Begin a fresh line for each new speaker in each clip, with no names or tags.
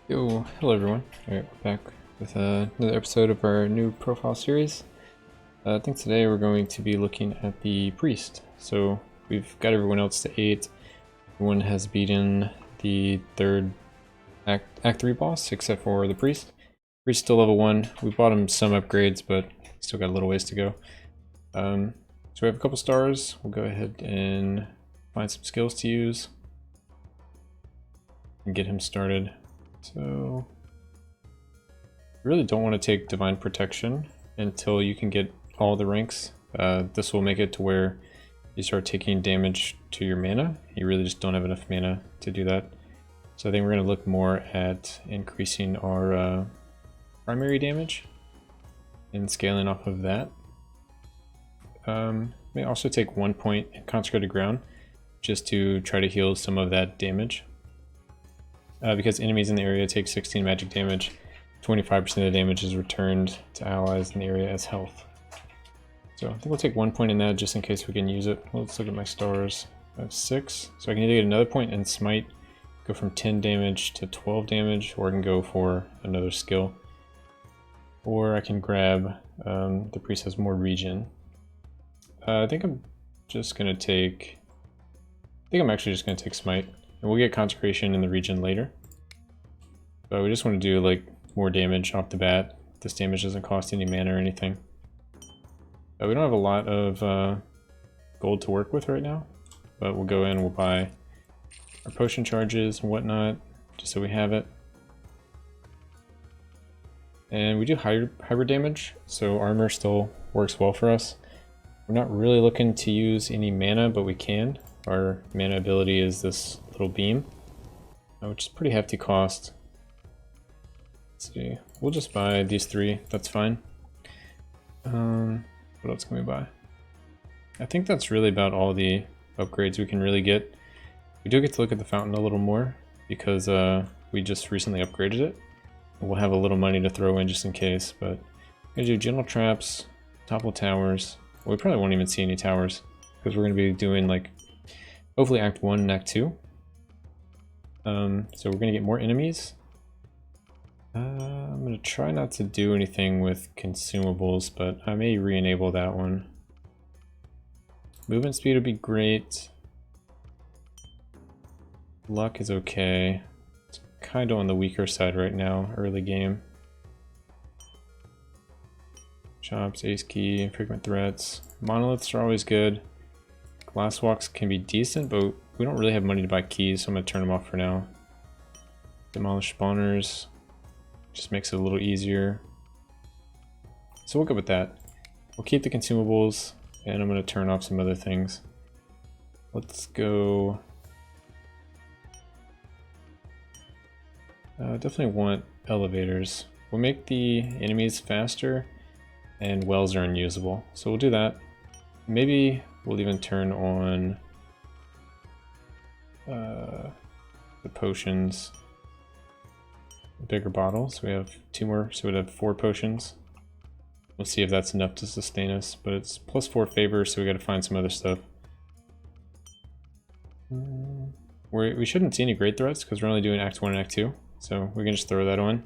Yo, hello everyone. Alright, we're back with another episode of our new profile series. I think today we're going to be looking at the priest. So we've got everyone else to 8. Everyone has beaten the third Act 3 boss except for the priest. Priest still level 1. We bought him some upgrades, but still got a little ways to go. So we have a couple stars. We'll go ahead and find some skills to use and get him started. So, you really don't want to take Divine Protection until you can get all the ranks. This will make it to where you start taking damage to your mana. You really just don't have enough mana to do that. So I think we're going to look more at increasing our primary damage and scaling off of that. May also take 1 point in Consecrated Ground just to try to heal some of that damage. Because enemies in the area take 16 magic damage, 25% of the damage is returned to allies in the area as health. So I think we'll take 1 point in that just in case we can use it. Let's look at my stars. I have 6, so I can either get another point in Smite, go from 10 damage to 12 damage, or I can go for another skill. Or I can grab, the priest has more regen. I think I'm actually just going to take Smite. And we'll get Consecration in the region later. But we just want to do like more damage off the bat. This damage doesn't cost any mana or anything. We don't have a lot of gold to work with right now. But we'll go in, we'll buy our potion charges and whatnot, just so we have it. And we do hybrid damage, so armor still works well for us. We're not really looking to use any mana, but we can. Our mana ability is this little beam, which is pretty hefty cost. Let's see, we'll just buy these 3, that's fine. What else can we buy? I think that's really about all the upgrades we can really get. We do get to look at the fountain a little more because we just recently upgraded it. We'll have a little money to throw in just in case, but we're gonna do general traps, topple towers. Well, we probably won't even see any towers because we're gonna be doing like hopefully Act 1 and Act 2. So we're going to get more enemies. I'm going to try not to do anything with consumables, but I may re-enable that one. Movement speed would be great. Luck is okay. It's kind of on the weaker side right now, early game. Chops, Ace Key, Infrequent Threats. Monoliths are always good. Glass walks can be decent, but we don't really have money to buy keys, so I'm going to turn them off for now. Demolish spawners just makes it a little easier. So we'll go with that. We'll keep the consumables, and I'm going to turn off some other things. Let's go... definitely want elevators. We'll make the enemies faster, and wells are unusable. So we'll do that. Maybe we'll even turn on the potions. Bigger bottles. We have 2 more, so we'd have 4 potions. We'll see if that's enough to sustain us, but it's plus 4 favor, so we gotta find some other stuff. We shouldn't see any great threats because we're only doing Act 1 and Act 2, so we can just throw that on.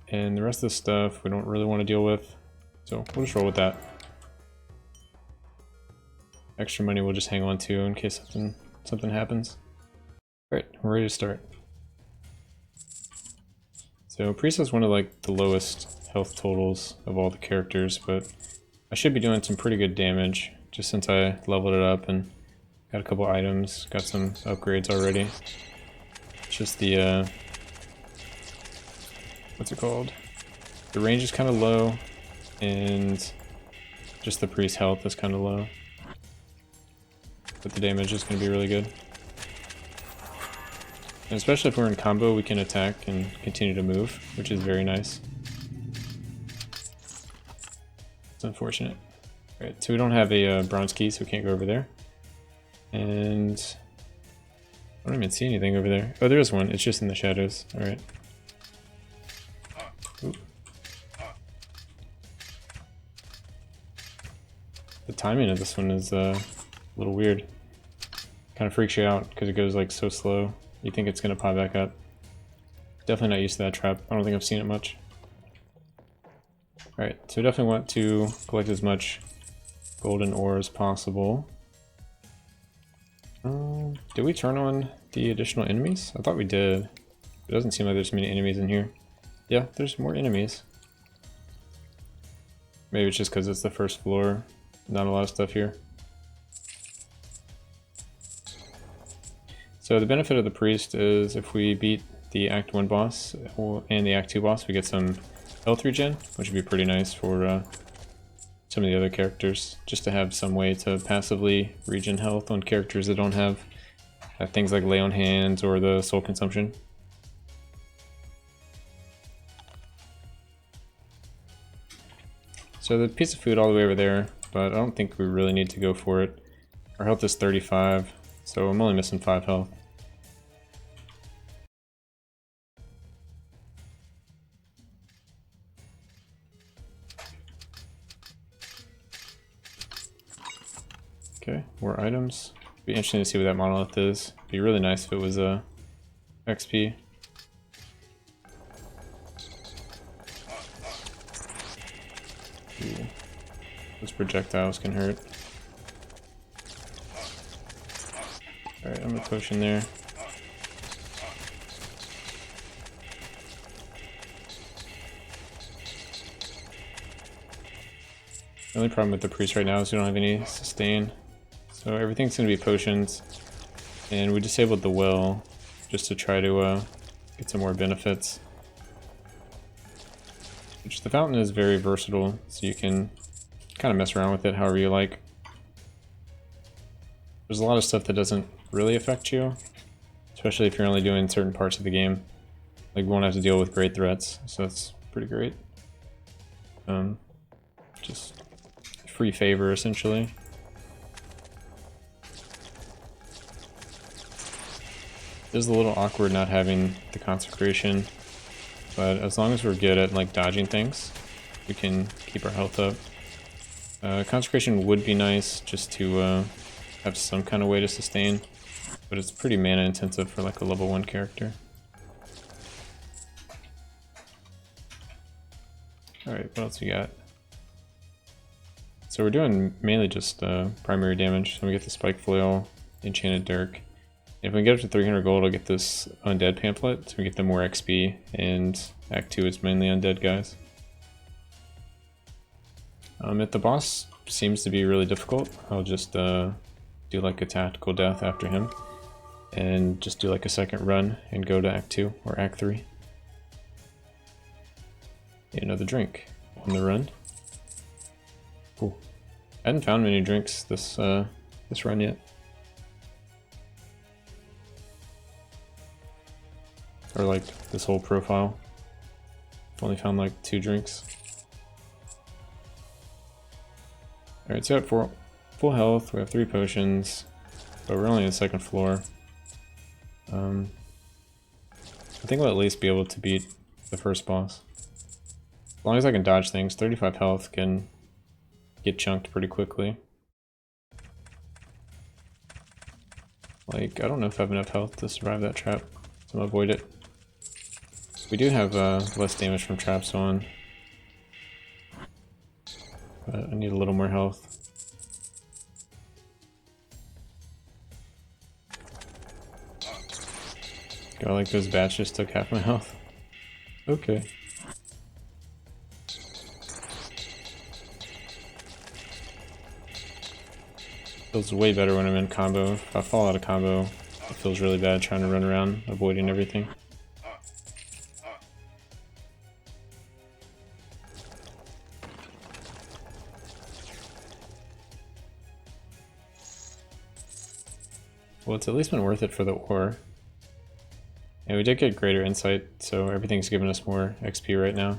And the rest of the stuff we don't really want to deal with, so we'll just roll with that. Extra money we'll just hang on to in case something happens. Alright, we're ready to start. So Priest has one of like the lowest health totals of all the characters, but I should be doing some pretty good damage just since I leveled it up and got a couple items, got some upgrades already. It's just the what's it called? The range is kind of low, and just the priest health is kind of low. But the damage is going to be really good. And especially if we're in combo, we can attack and continue to move, which is very nice. It's unfortunate. Alright, so we don't have a bronze key, so we can't go over there. And I don't even see anything over there. Oh, there is one. It's just in the shadows. Alright. The timing of this one is a little weird. Kind of freaks you out because it goes like so slow. You think it's gonna pop back up. Definitely not used to that trap. I don't think I've seen it much. Alright, so we definitely want to collect as much golden ore as possible. Did we turn on the additional enemies? I thought we did. It doesn't seem like there's many enemies in here. Yeah, there's more enemies. Maybe it's just because it's the first floor. Not a lot of stuff here. So the benefit of the priest is if we beat the Act 1 boss and the Act 2 boss, we get some health regen, which would be pretty nice for some of the other characters, just to have some way to passively regen health on characters that don't have things like lay on hands or the soul consumption. So the piece of food all the way over there, but I don't think we really need to go for it. Our health is 35, so I'm only missing 5 health. Okay, more items. Be interesting to see what that monolith is. Be really nice if it was a XP. Ooh. Those projectiles can hurt. Alright, I'm gonna push in there. The only problem with the priest right now is we don't have any sustain. So everything's going to be potions, and we disabled the well just to try to get some more benefits. Which the fountain is very versatile, so you can kind of mess around with it however you like. There's a lot of stuff that doesn't really affect you, especially if you're only doing certain parts of the game. Like, we won't have to deal with great threats, so that's pretty great. Just free favor, essentially. It is a little awkward not having the consecration, but as long as we're good at like dodging things, we can keep our health up. Consecration would be nice just to have some kind of way to sustain, but it's pretty mana intensive for like a level 1 character. Alright, what else we got? So we're doing mainly just primary damage. So we get the Spike Flail, Enchanted Dirk. If we get up to 300 gold, I'll get this Undead Pamphlet, so we get the more XP, and Act 2 is mainly Undead guys. If the boss seems to be really difficult, I'll just do like a tactical death after him, and just do like a second run and go to Act 2 or Act 3. Another drink on the run. Cool. I hadn't found many drinks this run yet. Or like this whole profile. I've only found like 2 drinks. Alright, so at full health, we have 3 potions, but we're only on the 2nd floor. I think we'll at least be able to beat the first boss. As long as I can dodge things, 35 health can get chunked pretty quickly. Like, I don't know if I have enough health to survive that trap, so I'm gonna avoid it. We do have less damage from traps on, but I need a little more health. God, like those bats just took half my health. Okay. Feels way better when I'm in combo. If I fall out of combo, it feels really bad trying to run around, avoiding everything. Well, it's at least been worth it for the ore. And we did get greater insight, so everything's giving us more XP right now.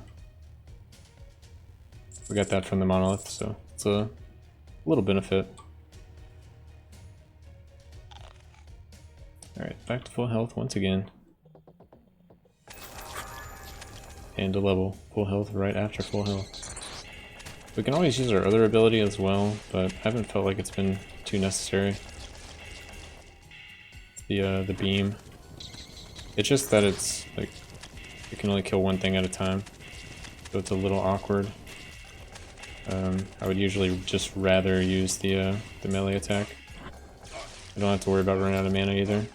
We got that from the monolith, so it's a little benefit. Alright, back to full health once again. And a level. Full health right after full health. We can always use our other ability as well, but I haven't felt like it's been too necessary. The beam. It's just that it's like you can only kill one thing at a time, so it's a little awkward. I would usually just rather use the melee attack. I don't have to worry about running out of mana either.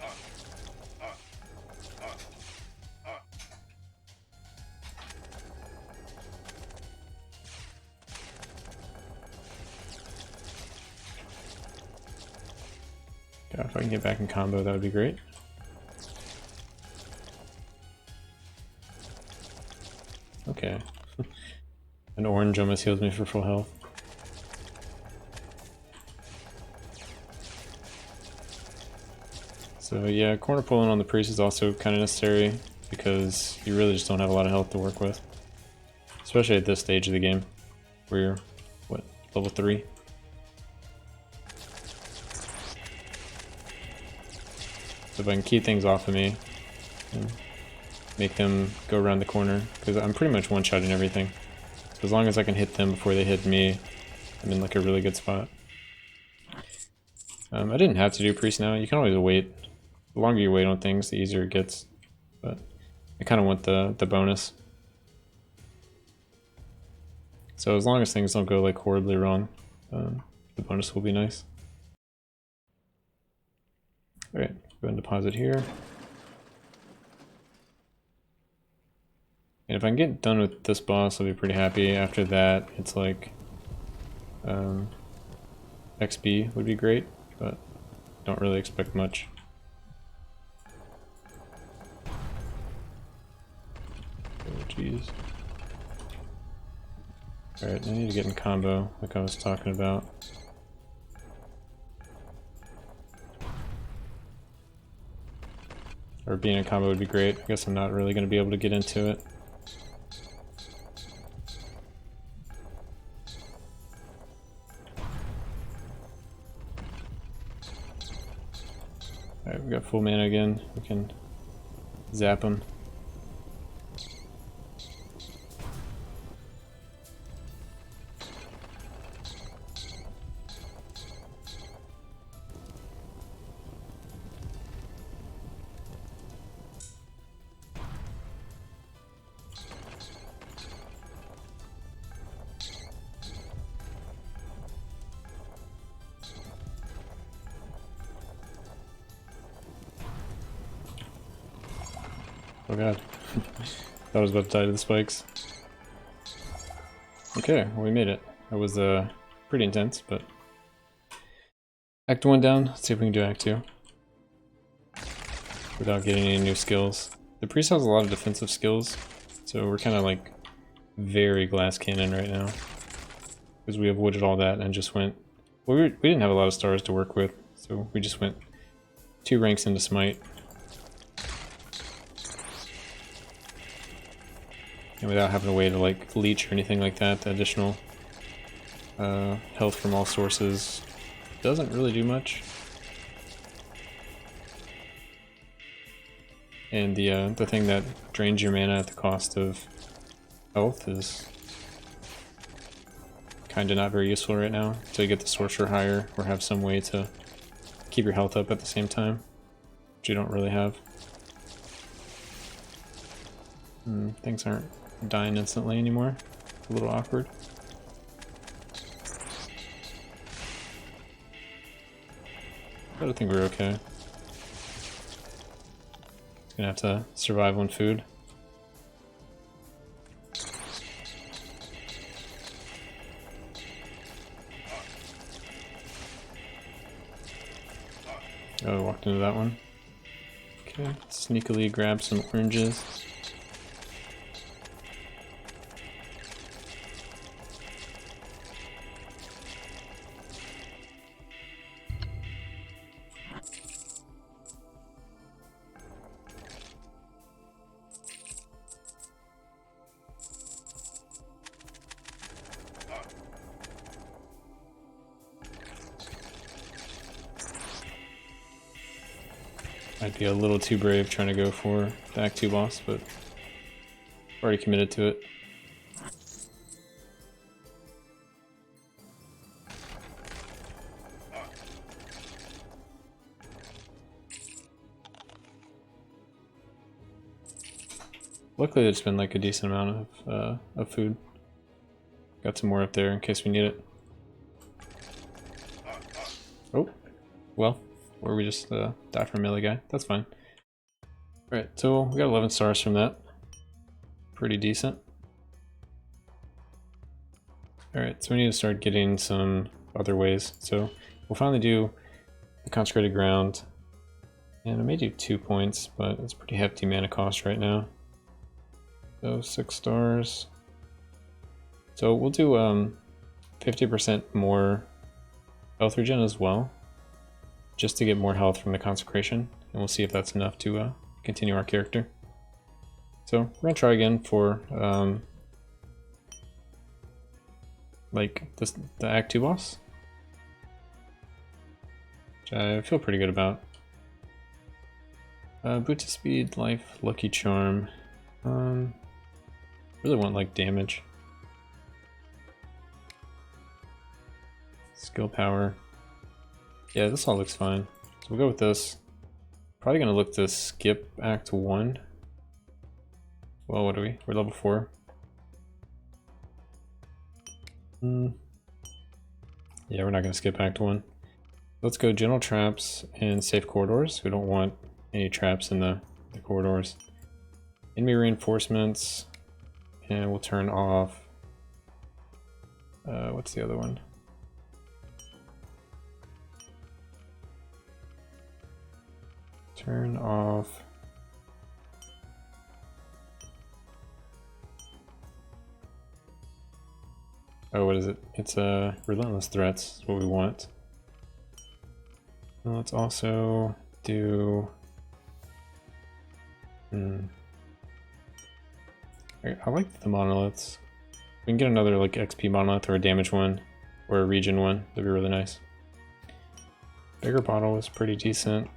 Yeah, if I can get back in combo, that would be great. Okay. An orange almost heals me for full health. So yeah, corner pulling on the priest is also kind of necessary because you really just don't have a lot of health to work with. Especially at this stage of the game, where you're, what, level 3? So if I can keep things off of me and make them go around the corner, because I'm pretty much one-shotting everything. So as long as I can hit them before they hit me, I'm in like a really good spot. I didn't have to do priest now. You can always wait. The longer you wait on things, the easier it gets. But I kind of want the bonus. So as long as things don't go like horribly wrong, the bonus will be nice. Alright, go ahead and deposit here. And if I can get done with this boss, I'll be pretty happy. After that, it's like XP would be great, but don't really expect much. Oh jeez. Alright, I need to get in combo, like I was talking about. Or being in combo would be great. I guess I'm not really going to be able to get into it. Alright, we got full mana again. We can zap them. Oh god. Thought I was about to die to the spikes. Okay, well we made it. That was pretty intense, but... Act 1 down, let's see if we can do Act 2. Without getting any new skills. The priest has a lot of defensive skills, so we're kind of like very glass cannon right now. Because we avoided all that and just went... Well, we didn't have a lot of stars to work with, so we just went 2 ranks into Smite. And without having a way to like leech or anything like that, the additional health from all sources doesn't really do much. And the thing that drains your mana at the cost of health is kind of not very useful right now until you get the sorcerer higher or have some way to keep your health up at the same time, which you don't really have. Things aren't dying instantly anymore. It's a little awkward. But I think we're okay. Gonna have to survive on food. Oh, walked into that one. Okay, sneakily grab some oranges. Might be a little too brave trying to go for the Act 2 boss, but already committed to it. Luckily there's been like a decent amount of food. Got some more up there in case we need it. Oh, well, or we just die from a melee guy. That's fine. Alright, so we got 11 stars from that. Pretty decent. Alright, so we need to start getting some other ways. So we'll finally do the Consecrated Ground. And I may do 2 points, but it's pretty hefty mana cost right now. So 6 stars. So we'll do 50% more health regen as well, just to get more health from the consecration, and we'll see if that's enough to continue our character. So we're gonna try again for like the Act 2 boss, which I feel pretty good about. Boot to speed, life, lucky charm. Really want like damage. Skill power. Yeah, this all looks fine. So we'll go with this. Probably gonna look to skip Act 1. Well, what are we? We're level 4. Yeah, we're not gonna skip Act 1. Let's go general traps and safe corridors. We don't want any traps in the corridors. Enemy reinforcements, and we'll turn off. What's the other one? Turn off. Oh, what is it? It's relentless threats. Is what we want. And let's also do. I like the monoliths. We can get another like XP monolith or a damage one, or a region one. That'd be really nice. Bigger bottle is pretty decent.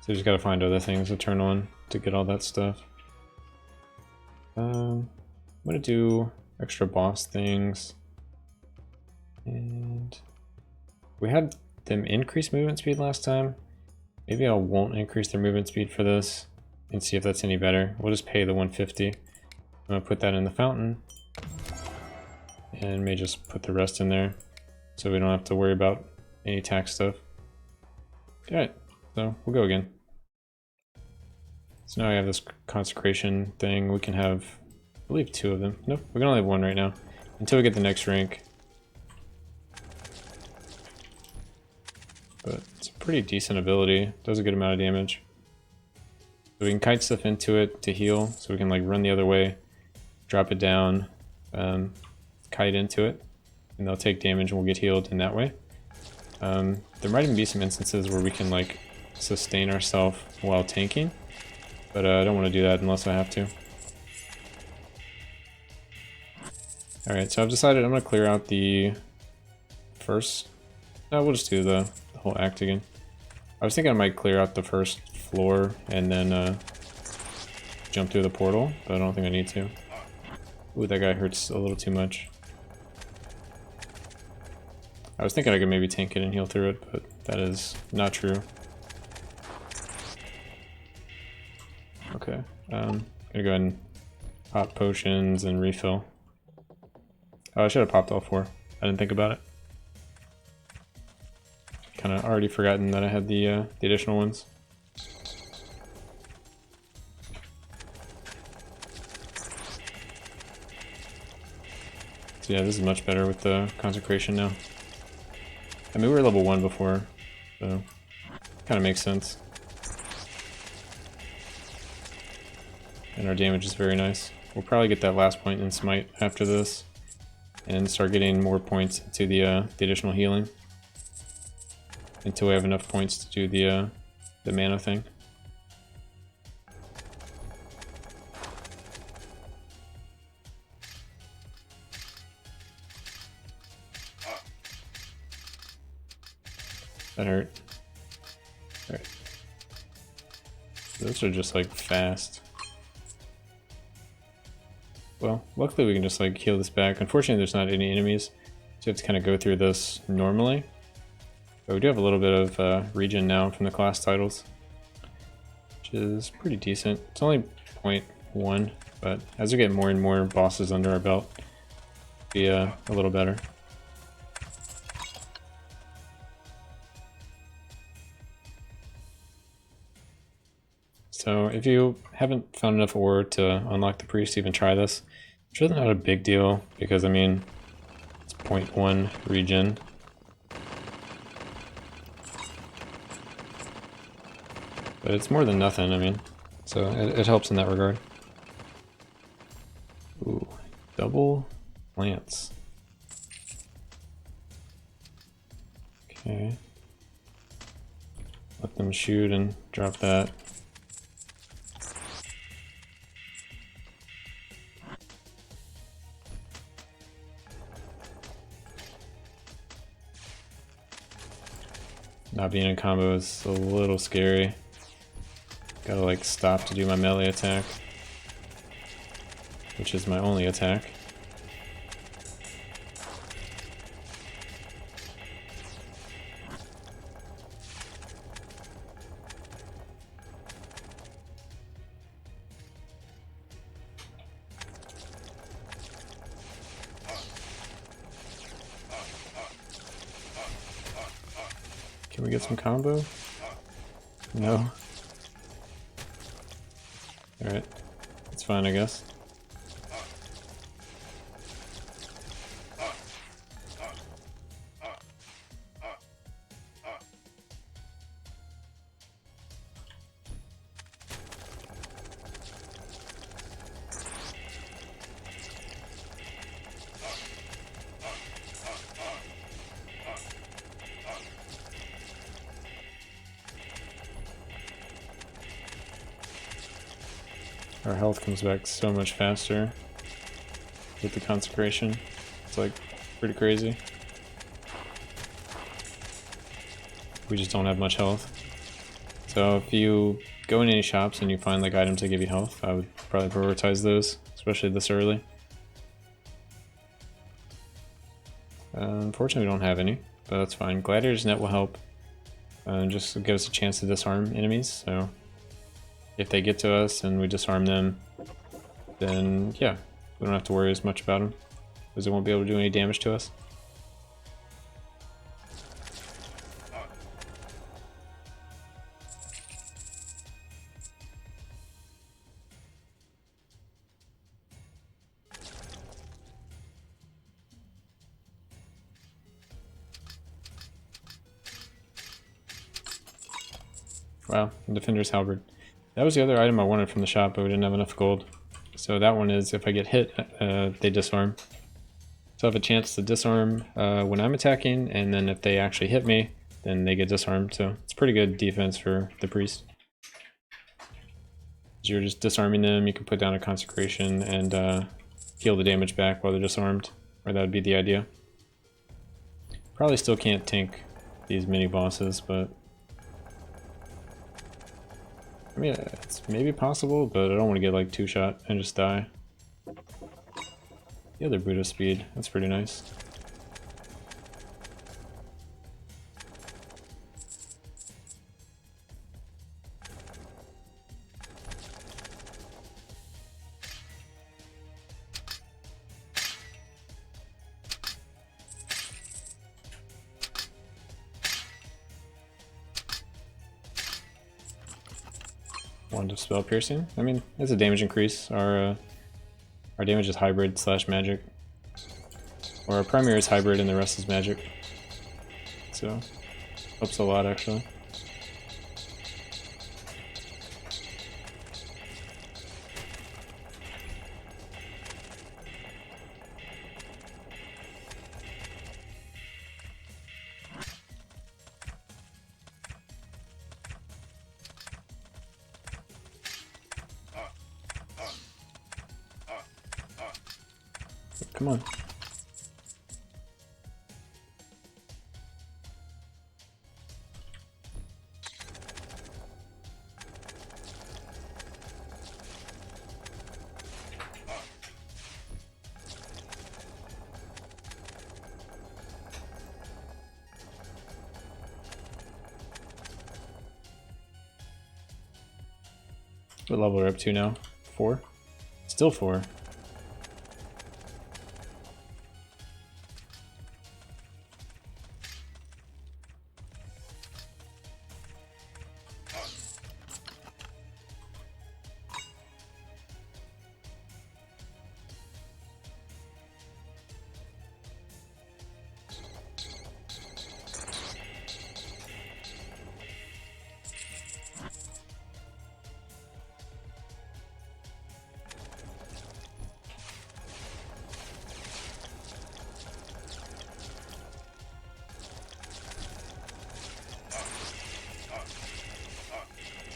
So you just gotta find other things to turn on to get all that stuff. I'm gonna do extra boss things. And we had them increase movement speed last time. Maybe I won't increase their movement speed for this and see if that's any better. We'll just pay the 150. I'm gonna put that in the fountain. And may just put the rest in there so we don't have to worry about any tax stuff. Alright. So we'll go again. So now I have this consecration thing. We can have, I believe, 2 of them. Nope, we can only have 1 right now until we get the next rank. But it's a pretty decent ability. Does a good amount of damage. So we can kite stuff into it to heal. So we can like run the other way, drop it down, kite into it, and they'll take damage and we'll get healed in that way. There might even be some instances where we can like sustain ourselves while tanking, but I don't want to do that unless I have to. Alright, so I've decided I'm going to clear out the first. No, we'll just do the whole act again. I was thinking I might clear out the first floor and then jump through the portal, but I don't think I need to. Ooh, that guy hurts a little too much. I was thinking I could maybe tank it and heal through it, but that is not true. Okay, gonna go ahead and pop potions and refill. Oh, I should have popped all 4. I didn't think about it. Kind of already forgotten that I had the additional ones. So yeah, this is much better with the consecration now. I mean, we were level 1 before, so kind of makes sense. And our damage is very nice. We'll probably get that last point in Smite after this, and start getting more points to the additional healing. Until we have enough points to do the mana thing. That hurt. Alright. Those are just like fast. Well, luckily we can just like heal this back. Unfortunately there's not any enemies, so you have to kind of go through this normally. But we do have a little bit of regen now from the class titles, which is pretty decent. It's only 0.1, but as we get more and more bosses under our belt, it'll be a little better. So if you haven't found enough ore to unlock the priest to even try this, it's really not a big deal, because I mean, it's 0.1 regen. But it's more than nothing, I mean, so it helps in that regard. Ooh, double lance. Okay. Let them shoot and drop that. Not being in combo is a little scary. Gotta like stop to do my melee attack, which is my only attack. Can we get some combo? No. Alright. It's fine, I guess. Our health comes back so much faster with the consecration. It's like pretty crazy. We just don't have much health. So if you go in any shops and you find like items that give you health, I would probably prioritize those, especially this early. Unfortunately we don't have any, but that's fine. Gladiator's Net will help. Just give us a chance to disarm enemies, so if they get to us and we disarm them, then yeah, we don't have to worry as much about them, because they won't be able to do any damage to us. Wow, Defender's Halberd. That was the other item I wanted from the shop, but we didn't have enough gold. So that one is, if I get hit, they disarm. So I have a chance to disarm when I'm attacking, and then if they actually hit me, then they get disarmed. So it's pretty good defense for the priest. You're just disarming them, you can put down a consecration and heal the damage back while they're disarmed, or that would be the idea. Probably still can't tank these mini bosses, but I mean, it's maybe possible, but I don't want to get like 2-shot and just die. The other Buddha speed, that's pretty nice. One to spell piercing. I mean, it's a damage increase. Our damage is hybrid / magic, or our primary is hybrid and the rest is magic. So helps a lot actually. Come on. What level are we up to now? 4? Still 4.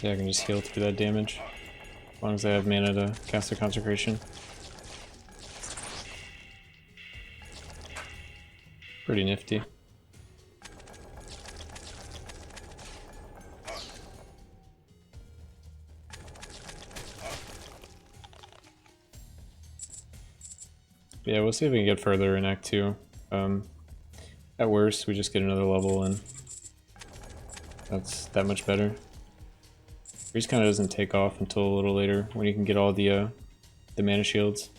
Yeah, I can just heal through that damage, as long as I have mana to cast a Consecration. Pretty nifty. Yeah, we'll see if we can get further in Act 2. At worst, we just get another level and that's that much better. Freeze kind of doesn't take off until a little later when you can get all the mana shields,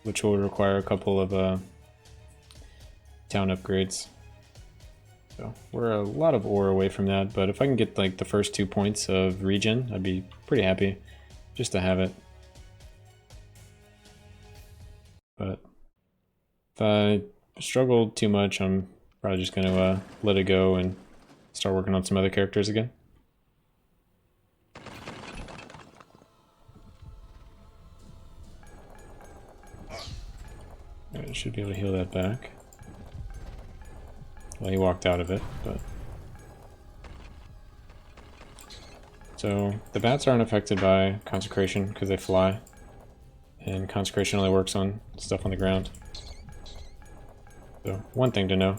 which will require a couple of town upgrades. So we're a lot of ore away from that, but if I can get like the first 2 points of regen, I'd be pretty happy just to have it. But if I struggle too much, I'm probably just gonna let it go and start working on some other characters again. I should be able to heal that back. Well, he walked out of it, but... So, the bats aren't affected by Consecration because they fly. And Consecration only works on stuff on the ground. So, one thing to know.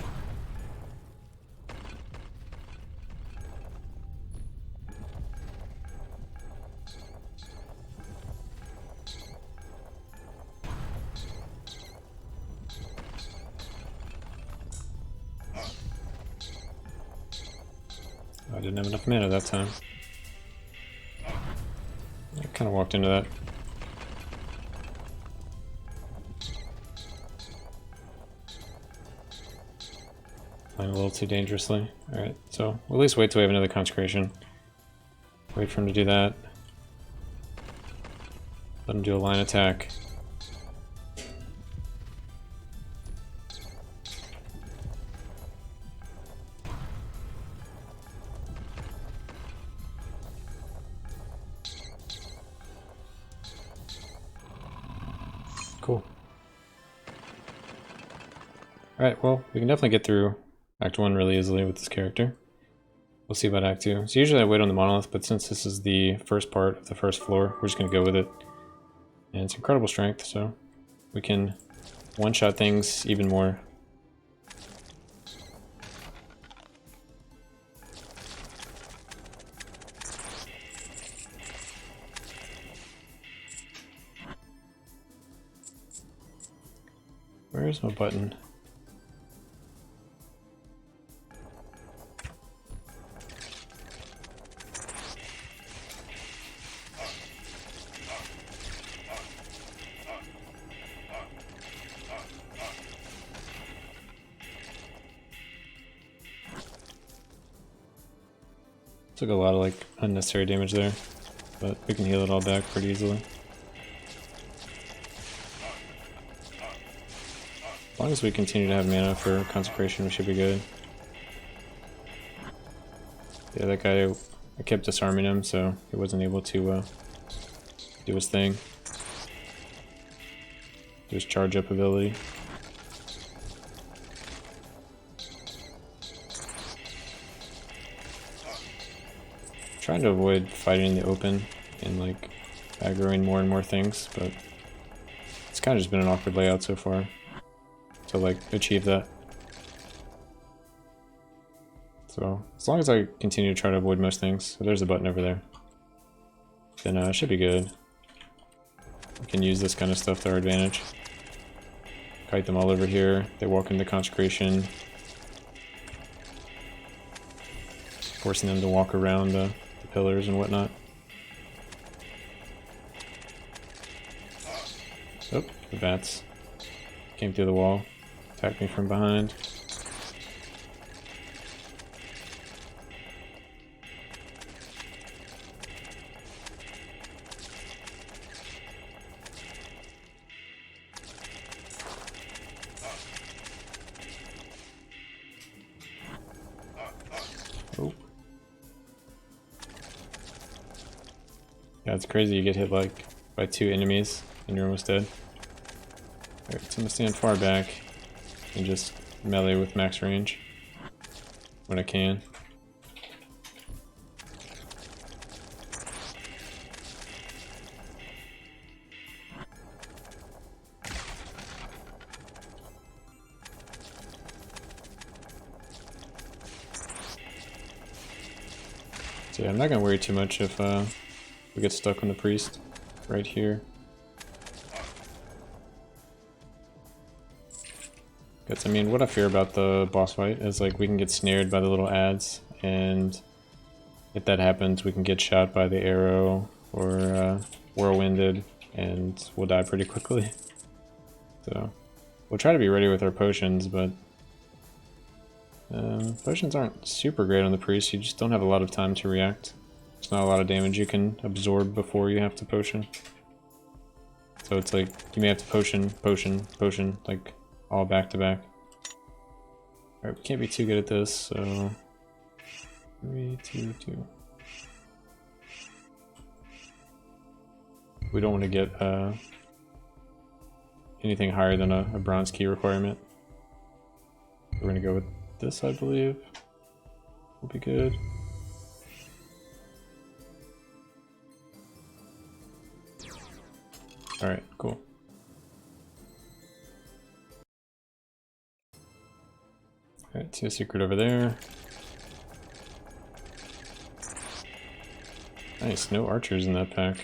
I didn't have enough mana that time. I kind of walked into that. Playing a little too dangerously. Alright, so we'll at least wait till we have another Consecration. Wait for him to do that. Let him do a line attack. Cool. Alright, well, we can definitely get through Act 1 really easily with this character. We'll see about Act 2. So usually I wait on the monolith, but since this is the first part of the first floor, we're just going to go with it. And it's incredible strength, so we can one-shot things even more. Where's my button? Took a lot of like unnecessary damage there, but we can heal it all back pretty easily. As long as we continue to have mana for Consecration, we should be good. Yeah, that guy, I kept disarming him, so he wasn't able to do his thing. Do his charge up ability. Trying to avoid fighting in the open and like aggroing more and more things, but it's kind of just been an awkward layout so far to like achieve that. So as long as I continue to try to avoid most things, so there's a button over there, then it should be good. We can use this kind of stuff to our advantage. Kite them all over here, they walk into Consecration, forcing them to walk around the pillars and whatnot. Oh, the bats came through the wall, attacked me from behind. Oh. Yeah, it's crazy. You get hit like by 2 enemies and you're almost dead. Alright, so I'm gonna stand far back and just melee with max range when I can. So yeah, I'm not gonna worry too much if we get stuck on the priest right here. Because, I mean, what I fear about the boss fight is, like, we can get snared by the little ads, and if that happens, we can get shot by the arrow or whirlwinded, and we'll die pretty quickly. So, we'll try to be ready with our potions, but potions aren't super great on the priest. You just don't have a lot of time to react. There's not a lot of damage you can absorb before you have to potion. So it's like, you may have to potion, potion, potion, like, all back to back. Alright, we can't be too good at this, so 3, 2, 2. We don't want to get anything higher than a bronze key requirement. We're gonna go with this, I believe. Will be good. Alright, cool. Alright, see a secret over there. Nice, no archers in that pack.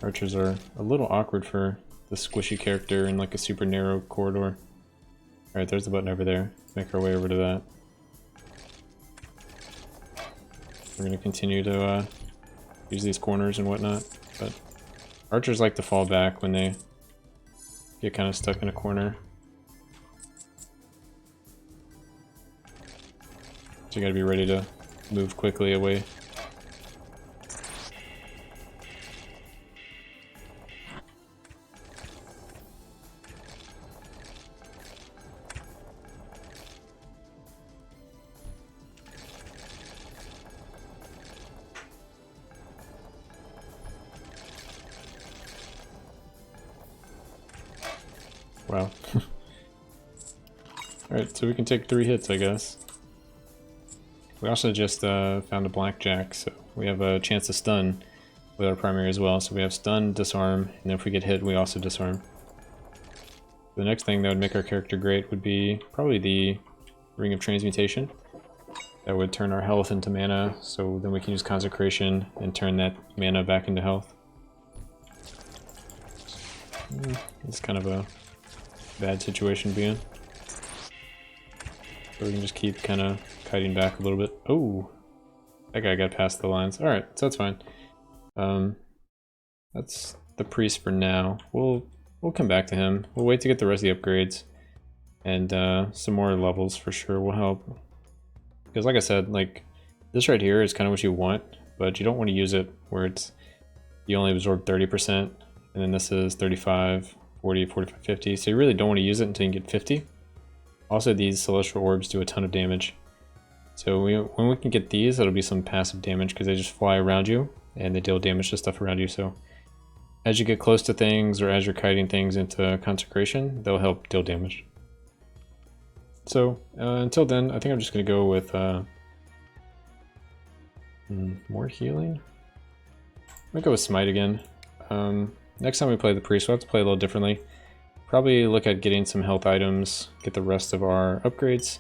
Archers are a little awkward for the squishy character in like a super narrow corridor. Alright, there's the button over there. Make our way over to that. We're gonna continue to use these corners and whatnot, but archers like to fall back when they get kind of stuck in a corner. So you gotta be ready to move quickly away. Wow. Alright, so we can take 3 hits, I guess. We also just found a blackjack, so we have a chance to stun with our primary as well. So we have stun, disarm, and then if we get hit, we also disarm. The next thing that would make our character great would be probably the Ring of Transmutation. That would turn our health into mana, so then we can use Consecration and turn that mana back into health. It's kind of a bad situation to be in. So we can just keep kind of kiting back a little bit. Oh, that guy got past the lines. Alright, so that's fine. That's the priest for now. We'll come back to him. We'll wait to get the rest of the upgrades. And some more levels for sure will help. Because like I said, like, this right here is kind of what you want, but you don't want to use it where it's, you only absorb 30%, and then this is 35, 40, 45, 50. So you really don't want to use it until you get 50. Also, these celestial orbs do a ton of damage. So when we can get these, that'll be some passive damage because they just fly around you and they deal damage to stuff around you. So as you get close to things or as you're kiting things into Consecration, they'll help deal damage. So until then, I think I'm just going to go with more healing. I'm going to go with Smite again. Next time we play the Priest, we'll have to play a little differently. Probably look at getting some health items, get the rest of our upgrades,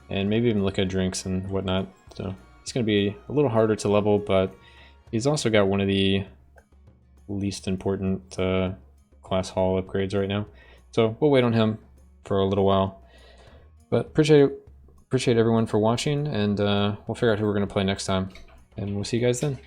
and maybe even look at drinks and whatnot. So it's going to be a little harder to level, but he's also got one of the least important class hall upgrades right now. So we'll wait on him for a little while. But appreciate appreciate everyone for watching, and we'll figure out who we're going to play next time. And we'll see you guys then.